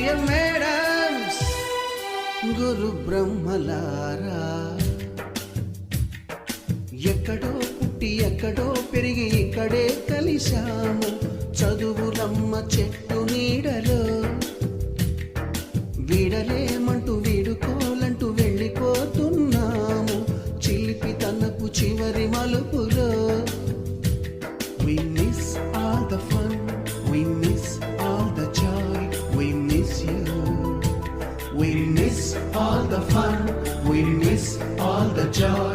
Dear madams, గురు బ్రహ్మలారా, ఎక్కడో పుట్టి ఎక్కడో పెరిగి ఇక్కడే కలిశాము చదువులమ్మ చెట్టు నీడలో. వీడలేమంటూ వీడుకోలంటూ వెళ్ళిపోతున్నాము చిలిపి తనకు చివరి మలుపులో. We miss all the fun, we miss all the joy, we miss you. We miss all the fun, we miss all the joy.